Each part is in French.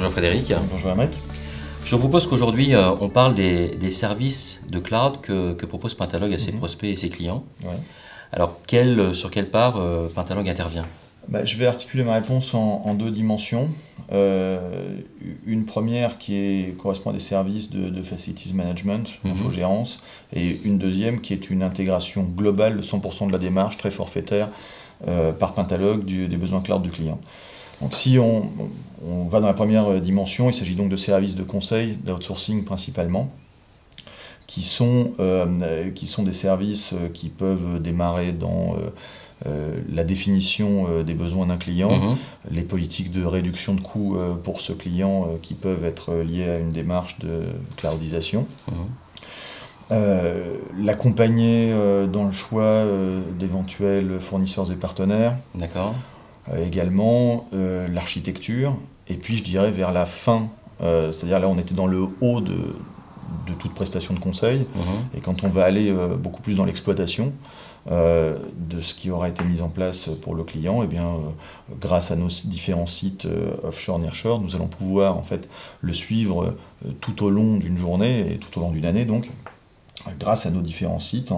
Bonjour Frédéric. Bonjour Mec. Je te propose qu'aujourd'hui on parle des services de cloud que propose Pentalog à ses prospects et ses clients. Ouais. Alors sur quelle part Pentalog intervient? Je vais articuler ma réponse en deux dimensions. Une première qui correspond à des services de facilities management, d'infogérance, et une deuxième qui est une intégration globale de 100% de la démarche, très forfaitaire, par Pentalog des besoins cloud du client. Donc si on va dans la première dimension, il s'agit donc de services de conseil, d'outsourcing principalement, qui sont des services qui peuvent démarrer dans la définition des besoins d'un client, les politiques de réduction de coûts pour ce client qui peuvent être liées à une démarche de cloudisation. L'accompagner dans le choix d'éventuels fournisseurs et partenaires. D'accord. Également l'architecture, et puis je dirais vers la fin, c'est-à-dire là on était dans le haut de toute prestation de conseil, et quand on va aller beaucoup plus dans l'exploitation de ce qui aura été mis en place pour le client, et bien grâce à nos différents sites offshore, nearshore, nous allons pouvoir en fait le suivre tout au long d'une journée et tout au long d'une année donc, grâce à nos différents sites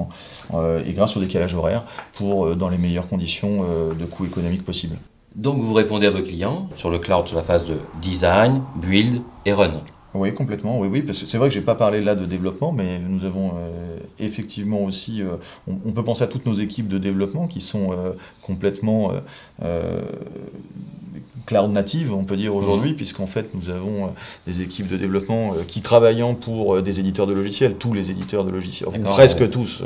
et grâce au décalage horaire pour dans les meilleures conditions de coûts économiques possibles. Donc vous répondez à vos clients sur le cloud sur la phase de design, build et run. Oui, complètement, oui, parce que c'est vrai que je n'ai pas parlé là de développement, mais nous avons effectivement aussi, on peut penser à toutes nos équipes de développement qui sont complètement cloud native, on peut dire aujourd'hui, puisqu'en fait nous avons des équipes de développement qui travaillant pour des éditeurs de logiciels, tous les éditeurs de logiciels, presque tous,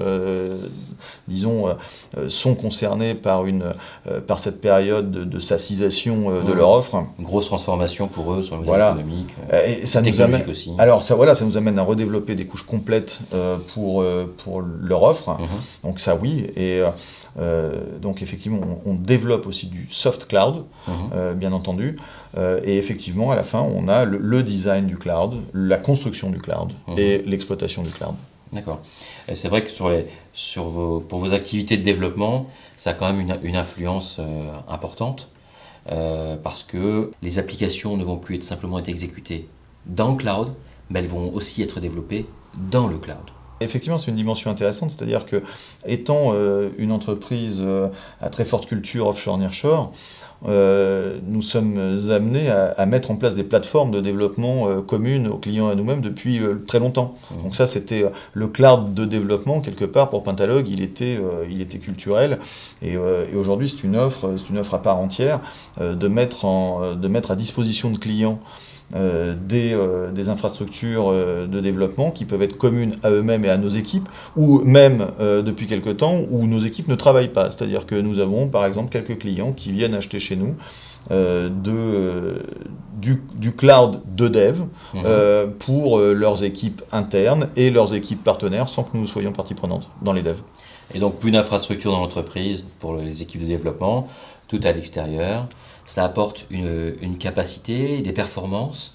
disons, sont concernés par cette période de SaaSisation de leur offre. Une grosse transformation pour eux sur le modèle économique, et ça nous amène aussi. Alors ça nous amène à redévelopper des couches complètes pour leur offre, donc ça oui, et donc effectivement on développe aussi du soft cloud, bien entendu, et effectivement à la fin on a le design du cloud, la construction du cloud et l'exploitation du cloud. D'accord. Et c'est vrai que pour vos activités de développement, ça a quand même une influence importante, parce que les applications ne vont plus simplement être exécutées dans le cloud, mais elles vont aussi être développées dans le cloud. Effectivement, c'est une dimension intéressante, c'est-à-dire que, étant une entreprise à très forte culture offshore-nearshore, nous sommes amenés à mettre en place des plateformes de développement communes aux clients et à nous-mêmes depuis très longtemps. Donc ça, c'était le cloud de développement, quelque part, pour Pentalog, il était culturel. Et aujourd'hui, c'est une offre à part entière de mettre à disposition de clients des infrastructures de développement qui peuvent être communes à eux-mêmes et à nos équipes, ou même depuis quelque temps où nos équipes ne travaillent pas. C'est-à-dire que nous avons par exemple quelques clients qui viennent acheter chez nous du cloud de dev pour leurs équipes internes et leurs équipes partenaires sans que nous soyons partie prenante dans les devs. Et donc plus d'infrastructures dans l'entreprise pour les équipes de développement, tout à l'extérieur. Ça apporte une capacité, des performances,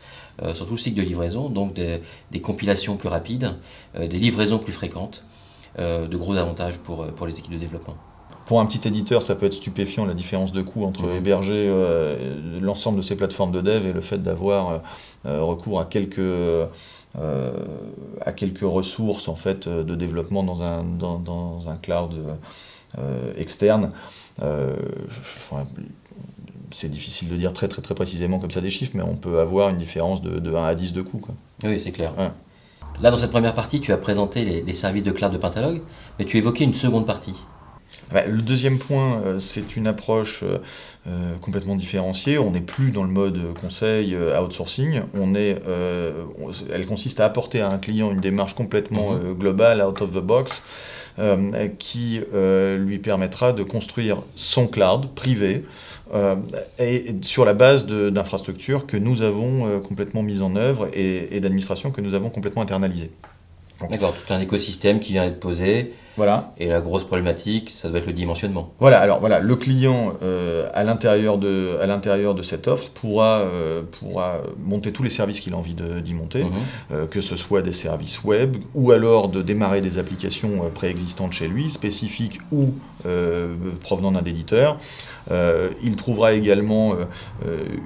surtout le cycle de livraison, donc des compilations plus rapides, des livraisons plus fréquentes, de gros avantages pour les équipes de développement. Pour un petit éditeur, ça peut être stupéfiant la différence de coût entre héberger l'ensemble de ces plateformes de dev et le fait d'avoir recours à quelques ressources en fait, de développement dans un cloud externe. C'est difficile de dire très précisément comme ça des chiffres, mais on peut avoir une différence de 1 à 10 de coût, quoi. Oui, c'est clair. Ouais. Là, dans cette première partie, tu as présenté les services de cloud de Pentalog, mais tu évoquais une seconde partie. Le deuxième point, c'est une approche complètement différenciée. On n'est plus dans le mode conseil outsourcing. Elle consiste à apporter à un client une démarche complètement globale, out of the box, qui lui permettra de construire son cloud privé et sur la base d'infrastructures que nous avons complètement mises en œuvre et d'administrations que nous avons complètement internalisées. D'accord, tout un écosystème qui vient être posé Voilà. Et la grosse problématique, ça doit être le dimensionnement. Voilà, alors voilà, le client à l'intérieur de cette offre pourra monter tous les services qu'il a envie d'y monter, que ce soit des services web ou alors de démarrer des applications préexistantes chez lui, spécifiques ou provenant d'un éditeur. Il trouvera également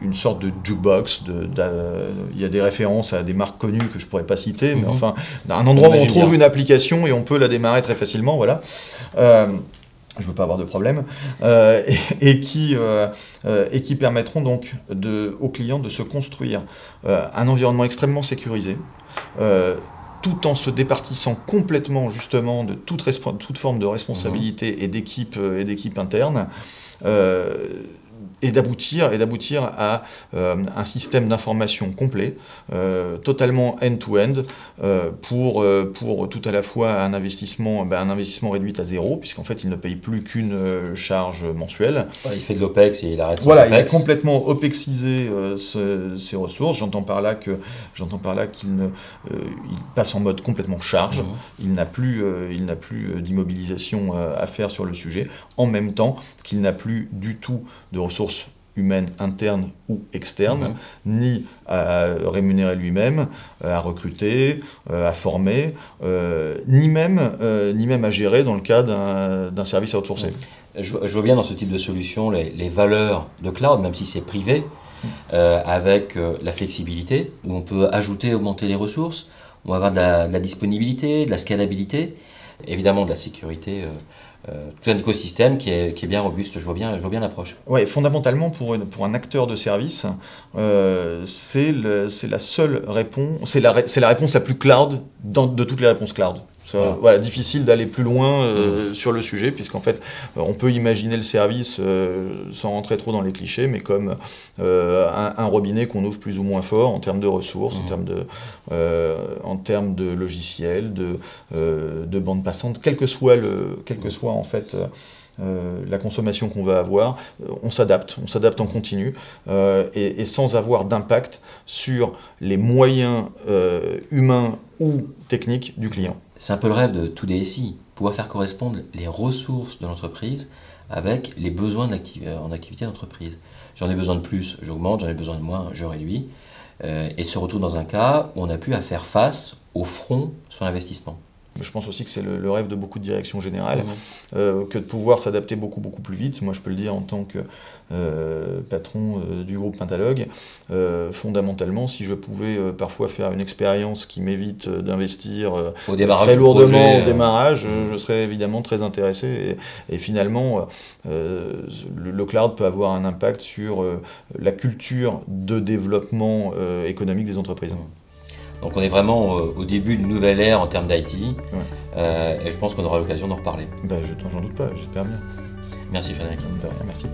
une sorte de jukebox. Il y a des références à des marques connues que je ne pourrais pas citer, mais enfin, un endroit où on trouve une application et on peut la démarrer très facilement. Voilà. Je ne veux pas avoir de problème, et qui permettront donc aux clients de se construire un environnement extrêmement sécurisé, tout en se départissant complètement justement de toute forme de responsabilité et d'équipe interne. Et d'aboutir à un système d'information complet, totalement end-to-end, pour tout à la fois un investissement réduit à zéro, puisqu'en fait il ne paye plus qu'une charge mensuelle. Il fait de l'OPEX et il arrête son voilà, OPEX. Il a complètement OPEXisé ses ressources. J'entends par là qu'il il passe en mode complètement charge. Il n'a plus d'immobilisation à faire sur le sujet, en même temps qu'il n'a plus du tout de ressources humaines internes ou externes, ni à rémunérer lui-même, à recruter, à former, ni même à gérer dans le cas d'un service outsourcé. Je vois bien dans ce type de solution les valeurs de cloud, même si c'est privé, avec la flexibilité, où on peut ajouter et augmenter les ressources, on va avoir de la disponibilité, de la scalabilité, évidemment de la sécurité, tout un écosystème qui est bien robuste. Je vois bien l'approche. Ouais, fondamentalement, pour un acteur de service, c'est la seule réponse, c'est la réponse la plus cloud de toutes les réponses cloud. Voilà, difficile d'aller plus loin sur le sujet, puisqu'en fait, on peut imaginer le service sans rentrer trop dans les clichés, mais comme un robinet qu'on ouvre plus ou moins fort en termes de ressources, en termes de logiciels, de bande passante, quelle que soit en fait la consommation qu'on va avoir, on s'adapte en continu et sans avoir d'impact sur les moyens humains ou techniques du client. C'est un peu le rêve de tout DSI, pouvoir faire correspondre les ressources de l'entreprise avec les besoins en activité d'entreprise. J'en ai besoin de plus, j'augmente, j'en ai besoin de moins, je réduis. Et se retrouve dans un cas où on n'a plus à faire face au front sur l'investissement. Je pense aussi que c'est le rêve de beaucoup de directions générales, que de pouvoir s'adapter beaucoup plus vite. Moi, je peux le dire en tant que patron du groupe Pentalogue. Fondamentalement, si je pouvais parfois faire une expérience qui m'évite d'investir très lourdement au démarrage, je serais évidemment très intéressé. Et finalement, le cloud peut avoir un impact sur la culture de développement économique des entreprises. Donc on est vraiment au début d'une nouvelle ère en termes d'IT, et je pense qu'on aura l'occasion d'en reparler. J'en doute pas, j'espère bien. Merci Frédéric. De rien, merci.